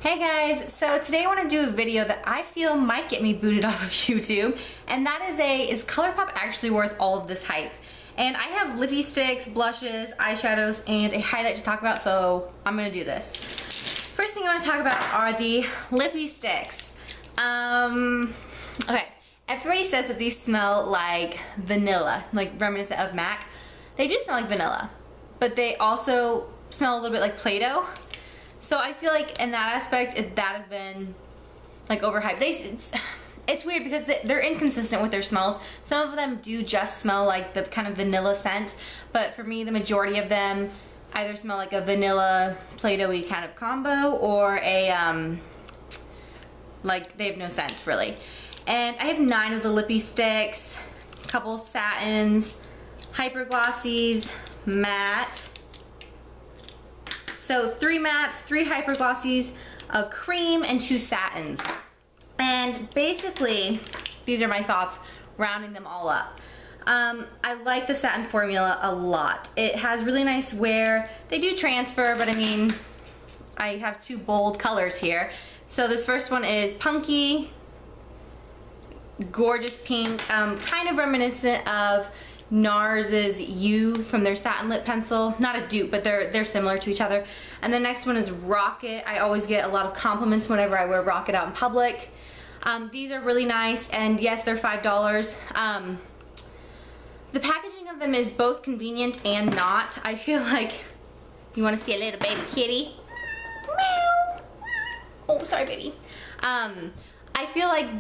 Hey guys, so today I want to do a video that I feel might get me booted off of YouTube, and that is Colourpop actually worth all of this hype? And I have lippy sticks, blushes, eyeshadows, and a highlight to talk about, so I'm gonna do this. First thing I want to talk about are the lippy sticks. Okay, everybody says that these smell like vanilla, like reminiscent of MAC. They do smell like vanilla, but they also smell a little bit like Play-Doh. So I feel like in that aspect, that has been like overhyped. It's weird because they're inconsistent with their smells. Some of them do just smell like the kind of vanilla scent, but for me, the majority of them either smell like a vanilla Play-Doh-y kind of combo or a, like they have no scent really. And I have 9 of the lippy sticks, a couple satins, hyper glossies, matte. So 3 mattes, 3 hyper glossies, a cream, and 2 satins. And basically, these are my thoughts, rounding them all up. I like the satin formula a lot. It has really nice wear. They do transfer, but I mean, I have 2 bold colors here. So this first one is Punky, gorgeous pink, kind of reminiscent of NARS's You from their satin lip pencil. Not a dupe, but they're similar to each other. And the next one is Rocket. I always get a lot of compliments whenever I wear Rocket out in public. These are really nice, and yes, they're $5. The packaging of them is both convenient and not. I feel like, you wanna see a little baby kitty? Meow. Oh, sorry baby. I feel like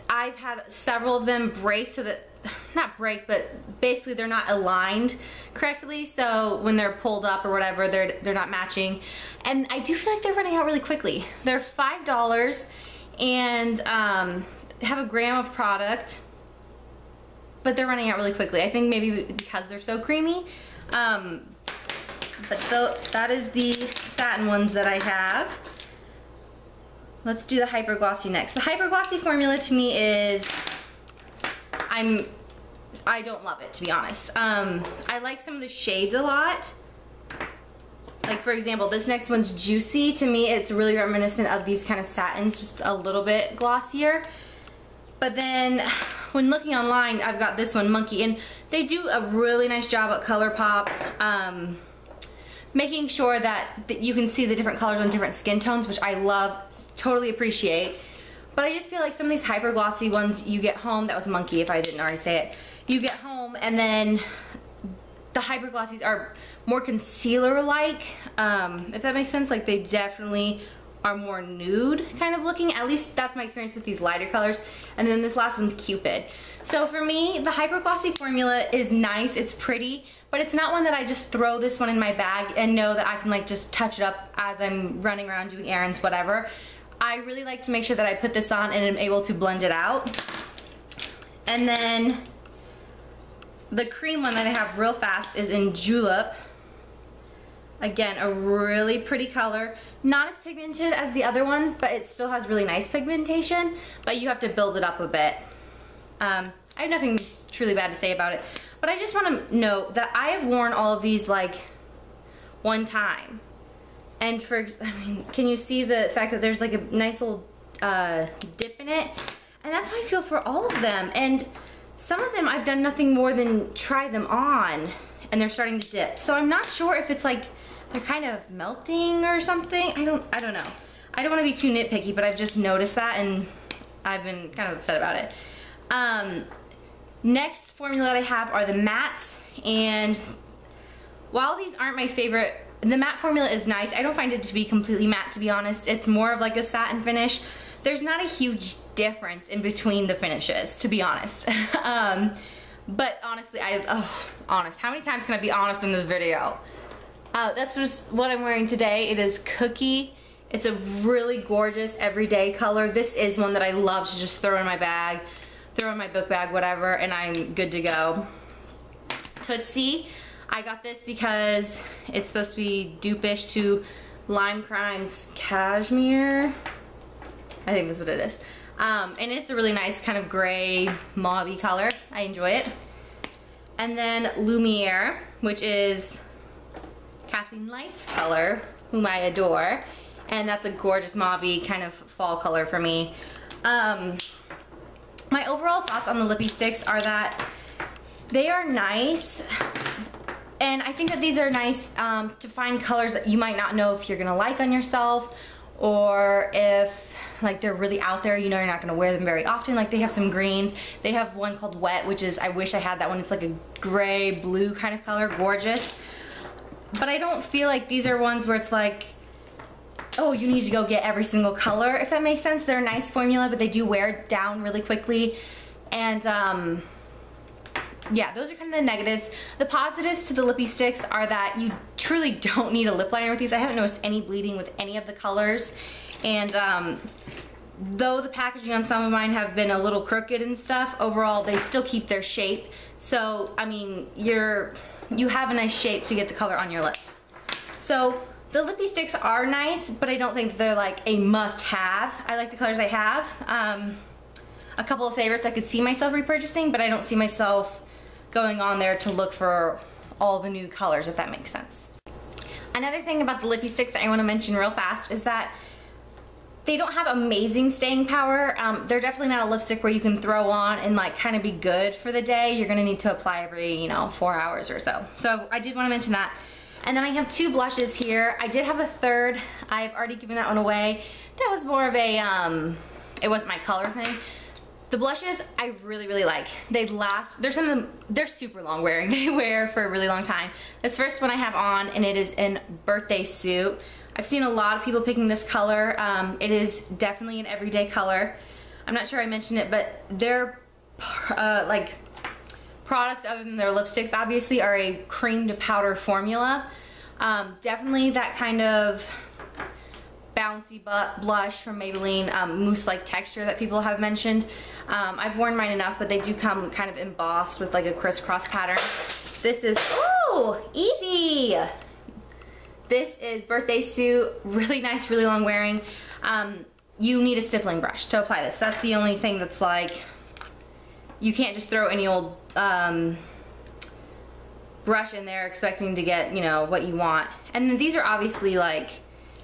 I've had several of them break so that, not break, but basically they're not aligned correctly, so when they're pulled up or whatever, they're not matching. And I do feel like they're running out really quickly. They're $5 and have a gram of product, but they're running out really quickly. I think maybe because they're so creamy. But that is the satin ones that I have. Let's do the hyper glossy next. The hyper glossy formula to me is, I don't love it, to be honest. I like some of the shades a lot. Like for example, this next one's Juicy. To me, it's really reminiscent of these kind of satins, just a little bit glossier. But then when looking online, I've got this one, Monkey, and they do a really nice job at Colourpop, making sure that you can see the different colors on different skin tones, which I love, totally appreciate. But I just feel like some of these hyper glossy ones you get home, that was Monkey if I didn't already say it, you get home and then the hyper glossies are more concealer-like, if that makes sense. Like they definitely are more nude kind of looking. At least that's my experience with these lighter colors. And then this last one's Cupid. So for me, the hyper glossy formula is nice, it's pretty, but it's not one that I just throw this one in my bag and know that I can like just touch it up as I'm running around doing errands, whatever. I really like to make sure that I put this on and am able to blend it out. And then the cream one that I have real fast is in Julep. Again, a really pretty color. Not as pigmented as the other ones, but it still has really nice pigmentation, but you have to build it up a bit. I have nothing truly bad to say about it, but I just want to note that I have worn all of these like one time. And I mean, can you see the fact that there's like a nice little dip in it? And that's how I feel for all of them. And some of them I've done nothing more than try them on and they're starting to dip. So I'm not sure if it's like they're kind of melting or something. I don't know. I don't want to be too nitpicky, but I've just noticed that and I've been kind of upset about it. Next formula that I have are the mattes, and while these aren't my favorite, the matte formula is nice. I don't find it to be completely matte, to be honest. It's more of like a satin finish. There's not a huge difference in between the finishes, to be honest. But honestly, honest. How many times can I be honest in this video? That's just what I'm wearing today. It is Cookie. It's a really gorgeous everyday color. This is one that I love to just throw in my bag, throw in my book bag, whatever, and I'm good to go. Tootsie. I got this because it's supposed to be dupe-ish to Lime Crime's Cashmere. I think that's what it is. And it's a really nice kind of gray mauve-y color. I enjoy it. And then Lumiere, which is Kathleen Light's color, whom I adore. and that's a gorgeous mauve-y kind of fall color for me. My overall thoughts on the lippy sticks are that they are nice, and I think that these are nice to find colors that you might not know if you're gonna like on yourself, or if like they're really out there, you know you're not gonna wear them very often. Like they have some greens. They have one called Wet, which is, I wish I had that one. It's like a gray blue kind of color, gorgeous. But I don't feel like these are ones where it's like, oh, you need to go get every single color, if that makes sense. They're a nice formula, but they do wear down really quickly. And yeah, those are kind of the negatives. The positives to the lippy sticks are that you truly don't need a lip liner with these. I haven't noticed any bleeding with any of the colors. And though the packaging on some of mine have been a little crooked and stuff, overall they still keep their shape. So, I mean, you have a nice shape to get the color on your lips. So, the lippy sticks are nice, but I don't think they're like a must-have. I like the colors I have. A couple of favorites I could see myself repurchasing, but I don't see myself going on there to look for all the new colors, if that makes sense. Another thing about the lippy sticks that I want to mention real fast is that they don't have amazing staying power. They're definitely not a lipstick where you can throw on and like kind of be good for the day. You're gonna need to apply every, 4 hours or so. So I did want to mention that. And then I have two blushes here. I did have a third. I've already given that one away. That was more of a, it wasn't my color thing. The blushes I really, really like. They last, there's some of them, they're super long wearing. They wear for a really long time. This first one I have on, and it is in Birthday Suit. I've seen a lot of people picking this color. It is definitely an everyday color. I'm not sure I mentioned it, but their like products other than their lipsticks obviously are a cream to powder formula. Definitely that kind of bouncy blush from Maybelline, mousse-like texture that people have mentioned. I've worn mine enough, but they do come kind of embossed with like a crisscross pattern. This is, ooh, Evie! This is Birthday Suit, really nice, really long wearing. You need a stippling brush to apply this. That's the only thing that's like, you can't just throw any old brush in there expecting to get, what you want. And then these are obviously like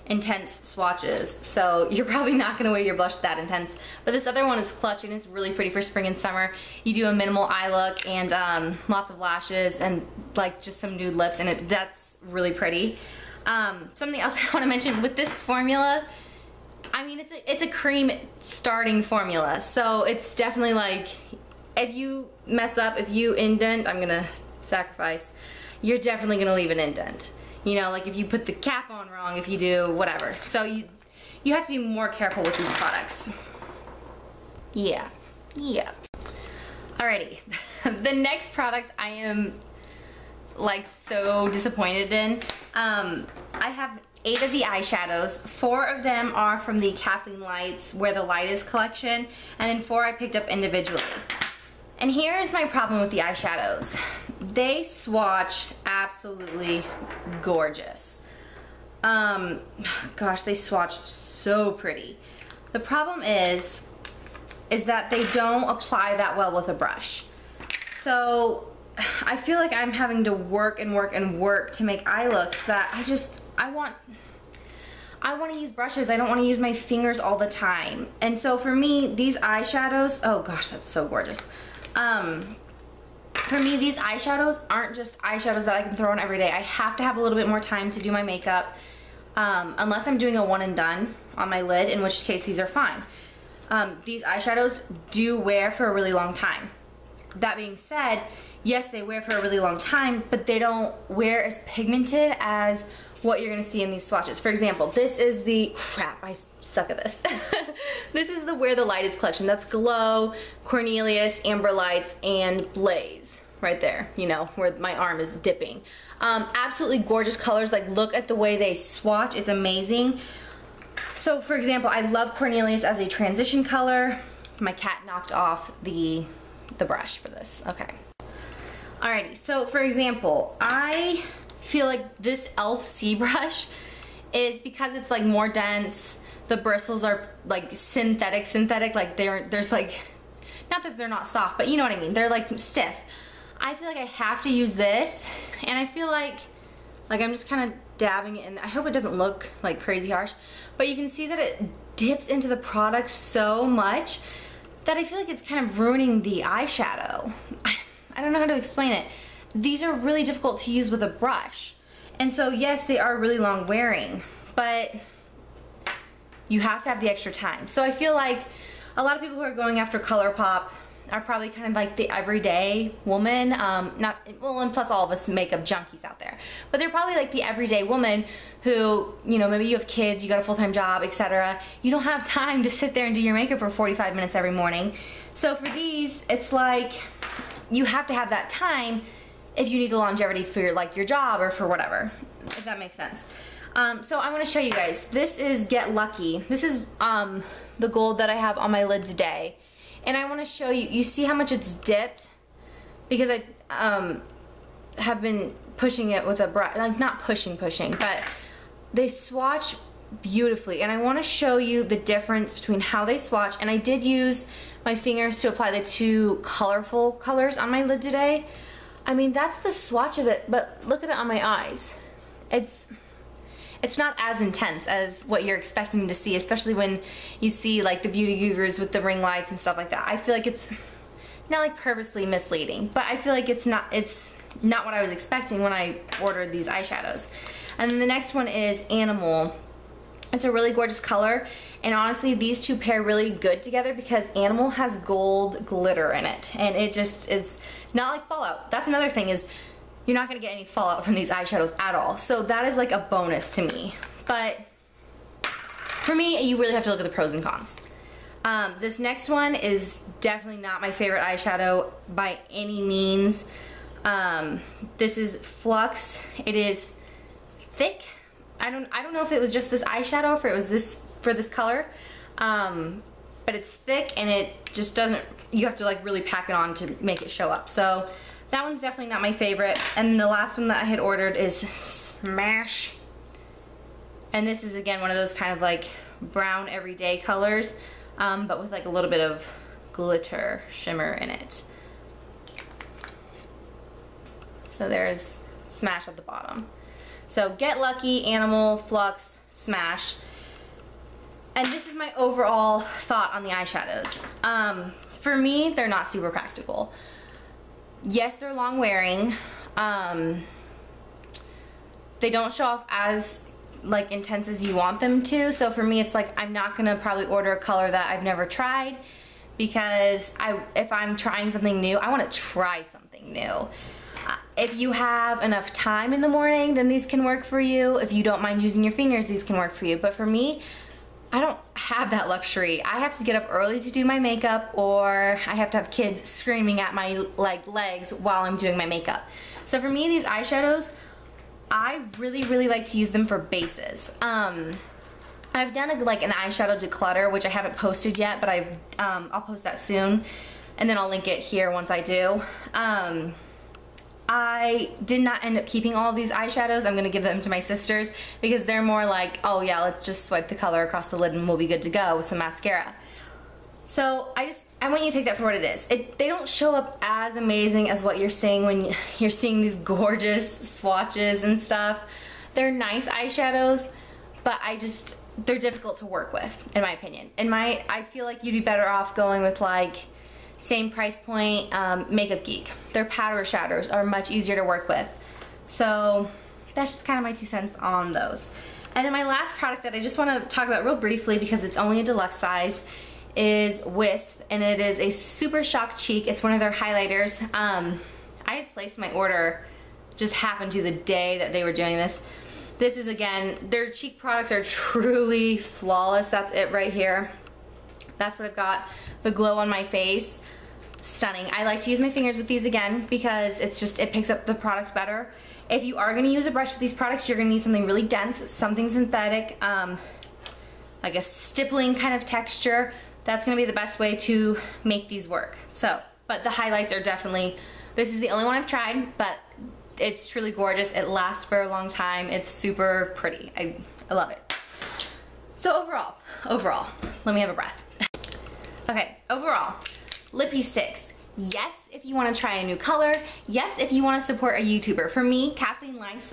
intense swatches, so you're probably not gonna wear your blush that intense. But this other one is clutch, and it's really pretty for spring and summer. You do a minimal eye look and lots of lashes and like just some nude lips, and that's really pretty. Something else I want to mention with this formula, I mean, it's a cream starting formula, so it's definitely like, if you mess up, if you indent, I'm gonna sacrifice, you're definitely gonna leave an indent. Like if you put the cap on wrong, if you do whatever. So you have to be more careful with these products. Yeah. Alrighty, the next product I am like so disappointed in. I have 8 of the eyeshadows. 4 of them are from the Kathleen Lights Where the Light Is collection, and then 4 I picked up individually. And here's my problem with the eyeshadows. They swatch absolutely gorgeous. Gosh, they swatch so pretty. The problem is that they don't apply that well with a brush. So I feel like I'm having to work and work and work to make eye looks that I want to use brushes. I don't want to use my fingers all the time. And so for me, these eyeshadows, oh gosh, that's so gorgeous. For me, these eyeshadows aren't just eyeshadows that I can throw on every day. I have to have a little bit more time to do my makeup, unless I'm doing a one and done on my lid, in which case these are fine. These eyeshadows do wear for a really long time. That being said, yes, they wear for a really long time, but they don't wear as pigmented as what you're gonna see in these swatches. For example, this is the, crap, I suck at this. This is the Where the Light Is collection. That's Glow, Cornelius, Amber Lights, and Blaze. Right there, where my arm is dipping. Absolutely gorgeous colors. Like, look at the way they swatch. It's amazing. So, for example, I love Cornelius as a transition color. My cat knocked off the brush for this. Okay. Alrighty, so for example, I feel like this e.l.f. C brush is, because it's like more dense, the bristles are like synthetic, like there's like, not that they're not soft, but you know what I mean, they're like stiff. I feel like I have to use this, and I feel like I'm just kind of dabbing it in. I hope it doesn't look like crazy harsh, but you can see that it dips into the product so much that I feel like it's kind of ruining the eyeshadow. I don't know how to explain it. These are really difficult to use with a brush. And so yes, they are really long wearing, but you have to have the extra time. So I feel like a lot of people who are going after Colourpop are probably kind of like the everyday woman, and plus all of us makeup junkies out there, but they're probably like the everyday woman who, you know, maybe you have kids, you got a full-time job, etc. You don't have time to sit there and do your makeup for 45 minutes every morning. So for these, it's like you have to have that time if you need the longevity for your job or for whatever, if that makes sense. So I want to show you guys. This is Get Lucky. This is the gold that I have on my lid today. And I want to show you, you see how much it's dipped? Because I have been pushing it with a brush, like not pushing, but they swatch beautifully. And I want to show you the difference between how they swatch. And I did use my fingers to apply the two colorful colors on my lid today. I mean, that's the swatch of it, but look at it on my eyes. It's not as intense as what you're expecting to see, especially when you see like the beauty gurus with the ring lights and stuff like that. I feel like it's not like purposely misleading, but I feel like it's not what I was expecting when I ordered these eyeshadows. And then the next one is Animal. It's a really gorgeous color, and honestly these two pair really good together because Animal has gold glitter in it, and it just is not like fallout. That's another thing, is you're not gonna get any fallout from these eyeshadows at all. So that is like a bonus to me. But for me, you really have to look at the pros and cons. This next one is definitely not my favorite eyeshadow by any means. This is Flux. It is thick. I don't know if it was just this eyeshadow or if it was this for this color. But it's thick and it just doesn't, you have to like really pack it on to make it show up. So that one's definitely not my favorite. And the last one that I had ordered is Smash. And this is again one of those kind of like brown everyday colors, but with like a little bit of glitter shimmer in it. So there's Smash at the bottom. So Get Lucky, Animal, Flux, Smash. And this is my overall thought on the eyeshadows. For me, they're not super practical. Yes, they're long wearing. They don't show off as like intense as you want them to. So for me, it's like I'm not gonna probably order a color that I've never tried, because if I'm trying something new, I want to try something new. If you have enough time in the morning, then these can work for you. If you don't mind using your fingers, these can work for you. But for me, I don't have that luxury. I have to get up early to do my makeup, or I have to have kids screaming at my legs while I'm doing my makeup. So for me, these eyeshadows, I really like to use them for bases. I've done an eyeshadow declutter, which I haven't posted yet, but I'll post that soon, and then I'll link it here once I do. I did not end up keeping all of these eyeshadows. I'm gonna give them to my sisters because they're more like, oh yeah, let's just swipe the color across the lid and we'll be good to go with some mascara. So I want you to take that for what it is. They don't show up as amazing as what you're seeing when you're seeing these gorgeous swatches and stuff. They're nice eyeshadows, but they're difficult to work with, in my opinion. I feel like you'd be better off going with like same price point, Makeup Geek. Their powder shadows are much easier to work with. So that's just kind of my 2 cents on those. And then my last product that I just want to talk about real briefly, because it's only a deluxe size, is Wisp, and it is a Super Shock Cheek. It's one of their highlighters. I had placed my order, just happened to the day that they were doing this. This is, again, their cheek products are truly flawless. That's it right here. That's what I've got. The glow on my face, stunning. I like to use my fingers with these again because it picks up the product better. If you are gonna use a brush with these products, you're gonna need something really dense, something synthetic, like a stippling kind of texture. That's gonna be the best way to make these work. So, but the highlights are definitely, this is the only one I've tried, but it's truly gorgeous. It lasts for a long time. It's super pretty. I love it. So overall, let me have a breath. Okay, overall, lippy sticks. Yes, if you want to try a new color. Yes, if you want to support a YouTuber. For me, Kathleen likes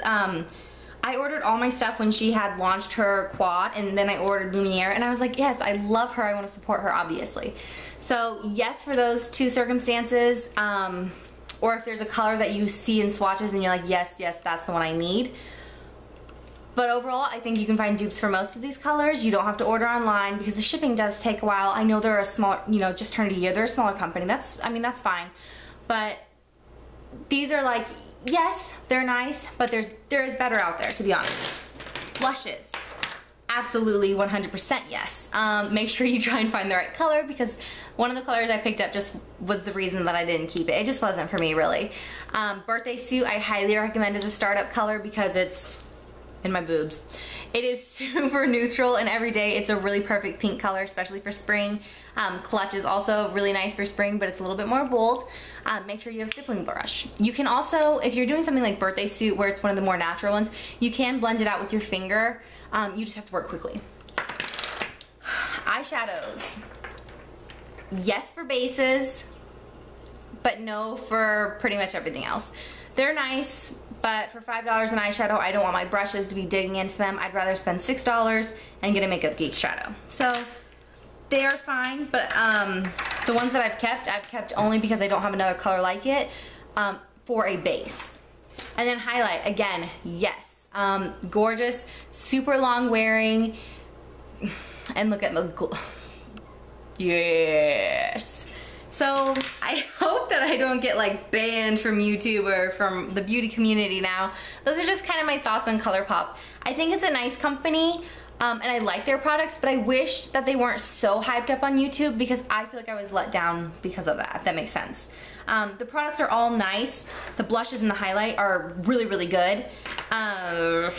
I ordered all my stuff when she had launched her quad, and then I ordered Lumiere, and I was like, yes, I love her, I want to support her, obviously. So yes, for those two circumstances, or if there's a color that you see in swatches and you're like, yes, that's the one I need. But overall, I think you can find dupes for most of these colors. You don't have to order online because the shipping does take a while. I know they're a small, you know, just turned a year. They're a smaller company. I mean, that's fine. But these are like, yes, they're nice, but there is better out there, to be honest. Blushes. Absolutely 100% yes. Make sure you try and find the right color, because one of the colors I picked up just was the reason that I didn't keep it. It just wasn't for me, really. Birthday Suit I highly recommend as a startup color because it's in my boobs. It is super neutral, and every day it's a really perfect pink color, especially for spring. Clutch is also really nice for spring, but it's a little bit more bold. Make sure you have a stippling brush. You can also, if you're doing something like Birthday Suit where it's one of the more natural ones, you can blend it out with your finger. You just have to work quickly. Eyeshadows. Yes for bases, but no for pretty much everything else. They're nice, but for $5 an eyeshadow, I don't want my brushes to be digging into them. I'd rather spend $6 and get a Makeup Geek shadow. So they are fine, but the ones that I've kept only because I don't have another color like it for a base. And then highlight, again, yes. Gorgeous, super long wearing, and look at the yes. So I hope that I don't get like banned from YouTube or from the beauty community now. Those are just kind of my thoughts on Colourpop. I think it's a nice company, and I like their products, but I wish that they weren't so hyped up on YouTube, because I feel like I was let down because of that, if that makes sense. The products are all nice. The blushes and the highlight are really, really good. But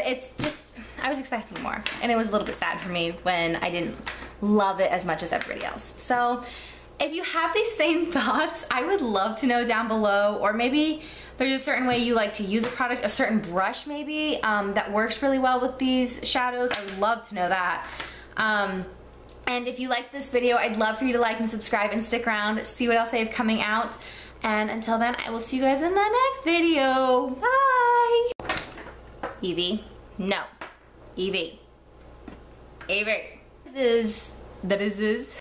it's just, I was expecting more, and it was a little bit sad for me when I didn't love it as much as everybody else. So if you have these same thoughts, I would love to know down below, or maybe there's a certain way you like to use a product, a certain brush maybe, that works really well with these shadows. I would love to know that. And if you liked this video, I'd love for you to like and subscribe and stick around, see what else I have coming out. And until then, I will see you guys in the next video. Bye! Evie, no. Evie. Evie. This is